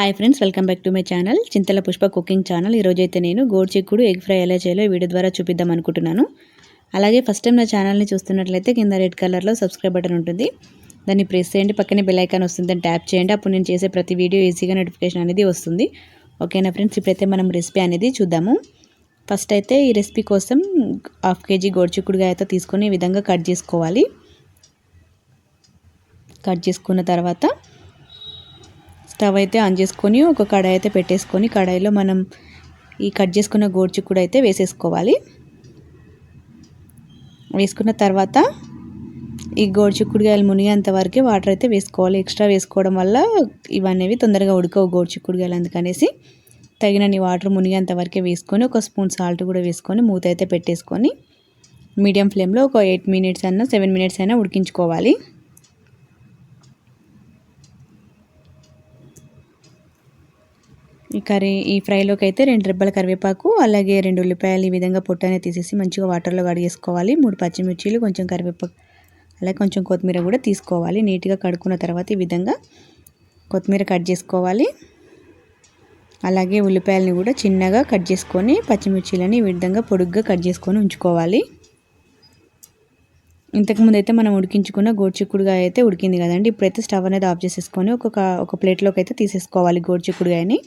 Hi friends, welcome back to my channel Chintala Pushpa cooking channel. ఈరోజైతే నేను గోరుచిక్కుడు egg fry ఎలా చేయాలో ఈ వీడియో ద్వారా చూపిద్దాం అనుకుంటున్నాను. అలాగే ఫస్ట్ టైం నా ఛానల్ని చూస్తున్నట్లయితే కింద రెడ్ కలర్లో సబ్స్క్రైబ్ బటన్ ఉంటుంది, దాన్ని ప్రెస్ చేయండి. పక్కనే బెల్ ఐకాన్ వస్తుంది, దాన్ని ట్యాప్ చేయండి. అప్పుడు నేను చేసే ప్రతి వీడియో ఈజీగా నోటిఫికేషన్ అనేది వస్తుంది. ఓకేనా ఫ్రెండ్స్, ఇప్పుడైతే మనం రెసిపీ అనేది చూద్దాము. ఫస్ట్ అయితే ఈ రెసిపీ కోసం 1/2 kg గోరుచిక్కుడుగా అయితే తీసుకొని ఈ విధంగా కట్ చేసుకోవాలి. కట్ చేసుకున్న తర్వాత స్టవ్ అయితే ఆన్ చేసుకొని ఒక కడాయి అయితే పెట్టేసుకొని కడాయిలో మనం ఈ కట్ చేసుకున్న గోరుచిక్కుడు అయితే వేసేసుకోవాలి. వేసుకున్న తర్వాత ఈ గోరుచిక్కుడుగాయలు మునిగేంత వరకు వాటర్ అయితే వేసుకోవాలి. ఎక్స్ట్రా వేసుకోవడం వల్ల ఇవన్నీ తొందరగా ఉడకవు గోరుచిక్కుడుగాయలు, అందుకనేసి తగినన్ని వాటర్ మునిగేంత వరకే వేసుకొని ఒక స్పూన్ సాల్ట్ కూడా వేసుకొని మూత అయితే పెట్టేసుకొని మీడియం ఫ్లేమ్లో ఒక 8 minutes అయినా 7 minutes అయినా ఉడికించుకోవాలి. ఈ ఫ్రైలోకి అయితే 2 రెబ్బల కరివేపాకు, అలాగే 2 ఉల్లిపాయలు ఈ విధంగా పొట్టనే తీసేసి మంచిగా వాటర్లో కడిగేసుకోవాలి. 3 పచ్చిమిర్చీలు, కొంచెం కరివేపాకు, అలాగే కొంచెం కొత్తిమీర కూడా తీసుకోవాలి. నీట్గా కడుక్కున్న తర్వాత ఈ విధంగా కొత్తిమీర కట్ చేసుకోవాలి. అలాగే ఉల్లిపాయలని కూడా చిన్నగా కట్ చేసుకొని పచ్చిమిర్చీలని ఈ విధంగా పొడుగ్గా కట్ చేసుకొని ఉంచుకోవాలి. ఇంతకుముందు అయితే మనం ఉడికించుకున్న గోరుచిక్కుడుగాయ అయితే ఉడికింది కదండి. ఇప్పుడైతే స్టవ్ అనేది ఆఫ్ చేసేసుకొని ఒక ప్లేట్లోకి అయితే తీసేసుకోవాలి. గోరుచిక్కుడుగాయని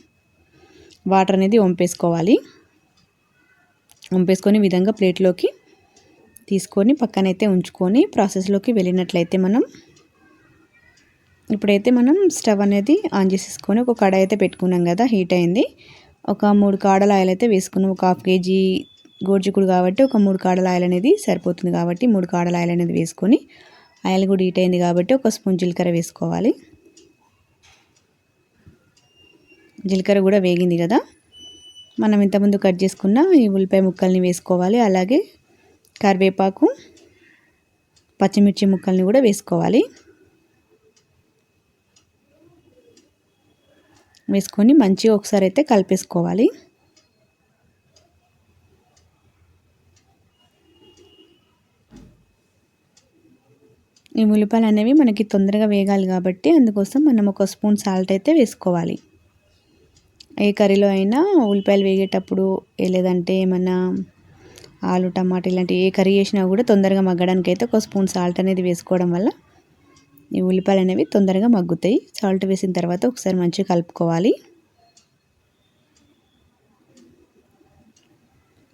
వాటర్ అనేది వంపేసుకోవాలి. వంపేసుకొని ఈ విధంగా ప్లేట్లోకి తీసుకొని పక్కనైతే ఉంచుకొని ప్రాసెస్లోకి వెళ్ళినట్లయితే ఇప్పుడైతే మనం స్టవ్ అనేది ఆన్ చేసేసుకొని ఒక కడాయి అయితే పెట్టుకున్నాం కదా, హీట్ అయింది. ఒక 3 కాడల ఆయిల్ అయితే వేసుకున్నాం. ఒక 1/2 kg గోరుచిక్కుడు కాబట్టి ఒక 3 కాడల ఆయిల్ అనేది సరిపోతుంది, కాబట్టి 3 కాడల ఆయిల్ అనేది వేసుకొని ఆయిల్ కూడా హీట్ అయింది కాబట్టి ఒక స్పూన్ జీలకర్ర వేసుకోవాలి. జీలకర్ర కూడా వేగింది కదా, మనం ఇంతకుముందు కట్ చేసుకున్న ఈ ఉల్లిపాయ ముక్కల్ని వేసుకోవాలి. అలాగే కరివేపాకు, పచ్చిమిర్చి ముక్కల్ని కూడా వేసుకోవాలి. వేసుకొని మంచిగా ఒకసారి అయితే కలిపేసుకోవాలి. ఈ ఉల్లిపాయలు అనేవి మనకి తొందరగా వేగాలి కాబట్టి అందుకోసం మనం ఒక స్పూన్ సాల్ట్ అయితే వేసుకోవాలి. ఏ కర్రీలో అయినా ఉల్లిపాయలు వేగేటప్పుడు, లేదంటే ఏమన్నా ఆలు టమాటా ఇలాంటి ఏ కర్రీ చేసినా కూడా తొందరగా మగ్గడానికి అయితే ఒక స్పూన్ సాల్ట్ అనేది వేసుకోవడం వల్ల ఈ ఉల్లిపాయలు అనేవి తొందరగా మగ్గుతాయి. సాల్ట్ వేసిన తర్వాత ఒకసారి మంచిగా కలుపుకోవాలి.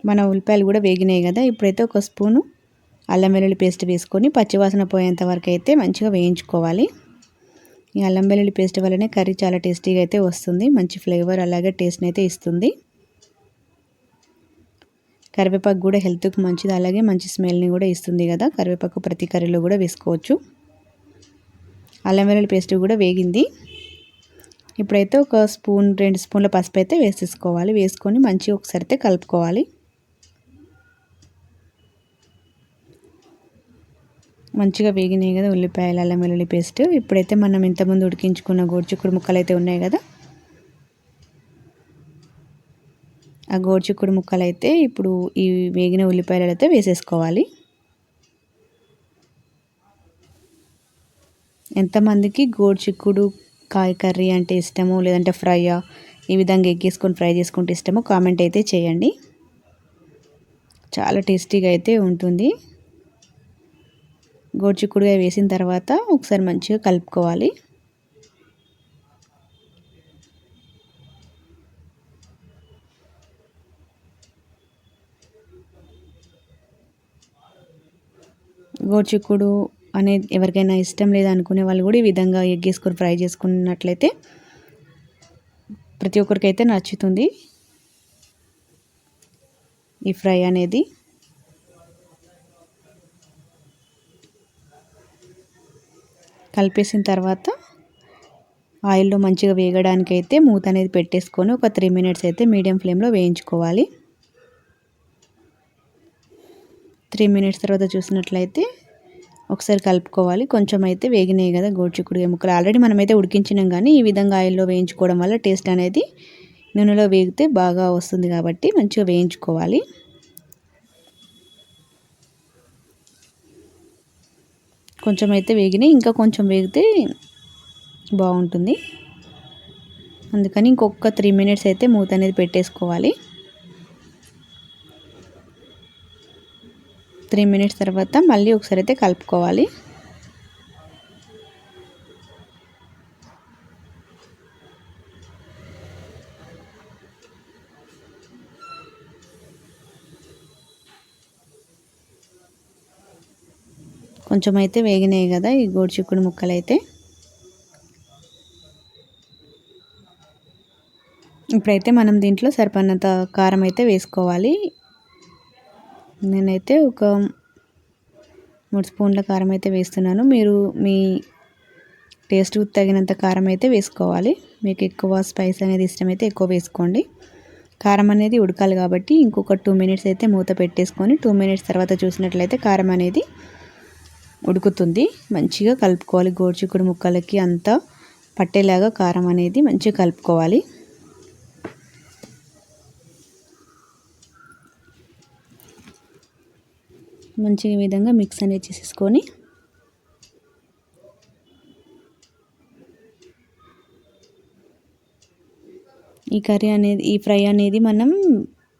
మన ఉల్లిపాయలు కూడా వేగినాయి కదా, ఇప్పుడైతే ఒక స్పూను అల్లం వెల్లుల్లి పేస్ట్ వేసుకొని పచ్చివాసన పోయేంత వరకు అయితే మంచిగా వేయించుకోవాలి. ఈ అల్లం వెల్లుల్లి పేస్ట్ వల్లనే కర్రీ చాలా టేస్టీగా అయితే వస్తుంది, మంచి ఫ్లేవర్ అలాగే టేస్ట్ని అయితే ఇస్తుంది. కరివేపాకు కూడా హెల్త్కి మంచిది, అలాగే మంచి స్మెల్ని కూడా ఇస్తుంది కదా. కరివేపాకు ప్రతి కర్రీలో కూడా వేసుకోవచ్చు. అల్లం వెల్లుల్లి పేస్ట్ కూడా వేగింది. ఇప్పుడైతే ఒక 2 స్పూన్ల పసుపు అయితే వేసేసుకోవాలి. వేసుకొని మంచిగా ఒకసారి అయితే కలుపుకోవాలి. మంచిగా వేగినాయి కదా ఉల్లిపాయలు, అల్లం వెల్లుల్లి పేస్ట్. ఇప్పుడైతే మనం ఇంతకుముందు ఉడికించుకున్న గోరుచిక్కుడు ముక్కలు అయితే ఉన్నాయి కదా, ఆ గోరుచిక్కుడు ముక్కలు అయితే ఇప్పుడు ఈ వేగిన ఉల్లిపాయలు అయితే వేసేసుకోవాలి. ఎంతమందికి గోరుచిక్కుడు కాయ కర్రీ అంటే ఇష్టమో, లేదంటే ఫ్రైయా, ఈ విధంగా ఎగ్గేసుకొని ఫ్రై చేసుకుంటే ఇష్టమో కామెంట్ అయితే చేయండి. చాలా టేస్టీగా అయితే ఉంటుంది. గోరుచిక్కుడుగా వేసిన తర్వాత ఒకసారి మంచిగా కలుపుకోవాలి. గోరుచిక్కుడు అనేది ఎవరికైనా ఇష్టం లేదనుకునే వాళ్ళు కూడా ఈ విధంగా ఎగ్గేసుకొని ఫ్రై చేసుకున్నట్లయితే ప్రతి ఒక్కరికైతే నచ్చుతుంది ఈ ఫ్రై అనేది. కలిపేసిన తర్వాత ఆయిల్లో మంచిగా వేగడానికి అయితే మూత అనేది పెట్టేసుకొని ఒక 3 minutes అయితే మీడియం ఫ్లేమ్లో వేయించుకోవాలి. 3 minutes తర్వాత చూసినట్లయితే ఒకసారి కలుపుకోవాలి. కొంచెం అయితే వేగినాయి కదా గోరుచిక్కుడుకాయ ముక్కలు, ఆల్రెడీ మనమైతే ఉడికించినాం, కానీ ఈ విధంగా ఆయిల్లో వేయించుకోవడం వల్ల టేస్ట్ అనేది నూనెలో వేగితే బాగా వస్తుంది కాబట్టి మంచిగా వేయించుకోవాలి. కొంచెం అయితే వేగినాయి, ఇంకా కొంచెం వేగితే బాగుంటుంది. అందుకని ఇంకొక 3 మినిట్స్ అయితే మూత అనేది పెట్టేసుకోవాలి. 3 మినిట్స్ తర్వాత మళ్ళీ ఒకసారి అయితే కలుపుకోవాలి. కొంచెం అయితే వేగినాయి కదా ఈ గోరుచిక్కుడు ముక్కలు అయితే. ఇప్పుడైతే మనం దీంట్లో సరిపడినంత కారం అయితే వేసుకోవాలి. నేనైతే ఒక 3 స్పూన్ల కారం అయితే వేస్తున్నాను. మీరు మీ టేస్ట్‌కు తగినంత కారం అయితే వేసుకోవాలి. మీకు ఎక్కువ స్పైస్ అనేది ఇష్టమైతే ఎక్కువ వేసుకోండి. కారం అనేది ఉడకాలి కాబట్టి ఇంకొక 2 మినిట్స్ అయితే మూత పెట్టేసుకొని 2 మినిట్స్ తర్వాత చూసినట్లయితే కారం అనేది ఉడుకుతుంది. మంచిగా కలుపుకోవాలి. గోరుచిక్కుడు ముక్కలకి అంతా పట్టేలాగా కారం అనేది మంచిగా కలుపుకోవాలి. మంచిగా ఈ విధంగా మిక్స్ అనేది చేసేసుకొని ఈ ఫ్రై అనేది మనం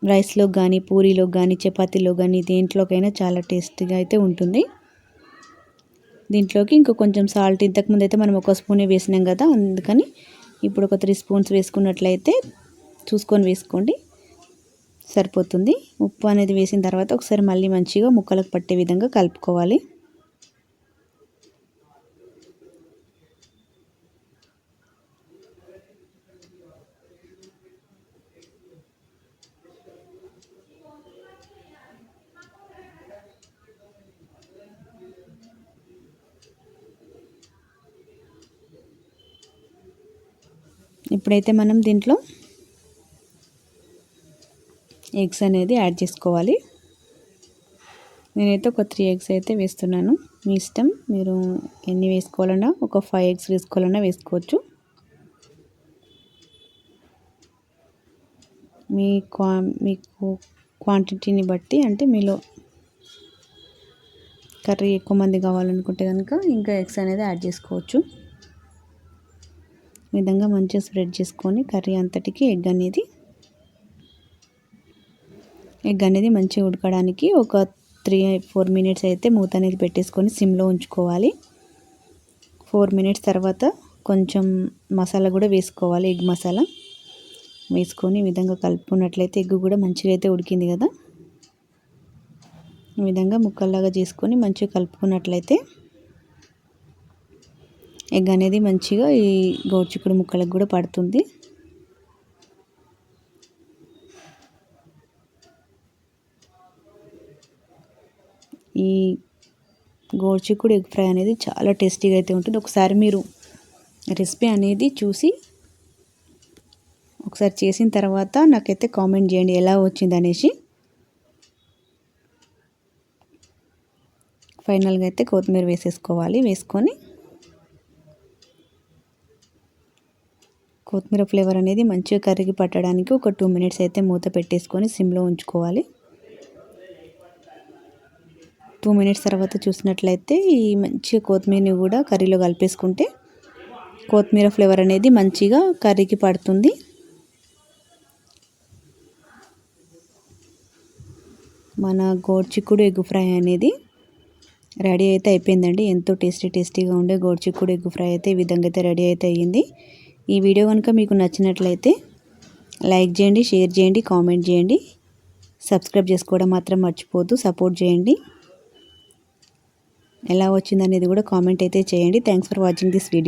రైస్లో కానీ పూరీలో కానీ చపాతీలో కానీ దేంట్లోకైనా చాలా టేస్టీగా అయితే ఉంటుంది. దీంట్లోకి ఇంకో కొంచెం సాల్ట్ ఇంతకుముందు అయితే మనం 1 స్పూనే వేసినాం కదా, అందుకని ఇప్పుడు ఒక 3 స్పూన్స్ వేసుకున్నట్లయితే చూసుకొని వేసుకోండి, సరిపోతుంది. ఉప్పు అనేది వేసిన తర్వాత ఒకసారి మళ్ళీ మంచిగా ముక్కలకు పట్టే విధంగా కలుపుకోవాలి. ఇప్పుడైతే మనం దీంట్లో ఎగ్స్ అనేది యాడ్ చేసుకోవాలి. నేనైతే ఒక 3 ఎగ్స్ అయితే వేస్తున్నాను. మీ ఇష్టం, మీరు ఎన్ని వేసుకోవాలన్నా ఒక 5 ఎగ్స్ వేసుకోవాలన్నా వేసుకోవచ్చు. మీకు క్వాంటిటీని బట్టి, అంటే మీలో కర్రీ ఎక్కువ మంది కావాలనుకుంటే కనుక ఇంకా ఎగ్స్ అనేది యాడ్ చేసుకోవచ్చు. ఈ విధంగా మంచిగా స్ప్రెడ్ చేసుకొని కర్రీ అంతటికి ఎగ్ అనేది మంచిగా ఉడకడానికి ఒక 3-4 మినిట్స్ అయితే మూత అనేది పెట్టేసుకొని సిమ్లో ఉంచుకోవాలి. 4 మినిట్స్ తర్వాత కొంచెం మసాలా కూడా వేసుకోవాలి. ఎగ్ మసాలా వేసుకొని ఈ విధంగా కలుపుకున్నట్లయితే ఎగ్ కూడా మంచిగా అయితే ఉడికింది కదా. ఈ విధంగా ముక్కల్లాగా చేసుకొని మంచిగా కలుపుకున్నట్లయితే ఎగ్ అనేది మంచిగా ఈ గోరుచిక్కుడు ముక్కలకు కూడా పడుతుంది. ఈ గోరుచిక్కుడు ఎగ్ ఫ్రై అనేది చాలా టేస్టీగా అయితే ఉంటుంది. ఒకసారి మీరు రెసిపీ అనేది చూసి ఒకసారి చేసిన తర్వాత నాకైతే కామెంట్ చేయండి ఎలా వచ్చింది అనేసి. ఫైనల్గా అయితే కొత్తిమీర వేసేసుకోవాలి. వేసుకొని కొత్తిమీర ఫ్లేవర్ అనేది మంచిగా కర్రీకి పట్టడానికి ఒక 2 మినిట్స్ అయితే మూత పెట్టేసుకొని సిమ్లో ఉంచుకోవాలి. 2 మినిట్స్ తర్వాత చూసినట్లయితే ఈ మంచిగా కొత్తిమీరని కూడా కర్రీలో కలిపేసుకుంటే కొత్తిమీర ఫ్లేవర్ అనేది మంచిగా కర్రీకి పడుతుంది. మన గోరుచిక్కుడు ఎగ్ ఫ్రై అనేది రెడీ అయితే అయిపోయిందండి. ఎంతో టేస్టీగా ఉండే గోరుచిక్కుడు ఎగ్ ఫ్రై అయితే ఈ విధంగా అయితే రెడీ అయితే అయ్యింది. ఈ వీడియో కనుక మీకు నచ్చినట్లయితే లైక్ చేయండి, షేర్ చేయండి, కామెంట్ చేయండి, సబ్స్క్రైబ్ చేసుకోవడం మాత్రం మర్చిపోవద్దు. సపోర్ట్ చేయండి. ఎలా వచ్చిందనేది కూడా కామెంట్ అయితే చేయండి. Thanks for watching this video.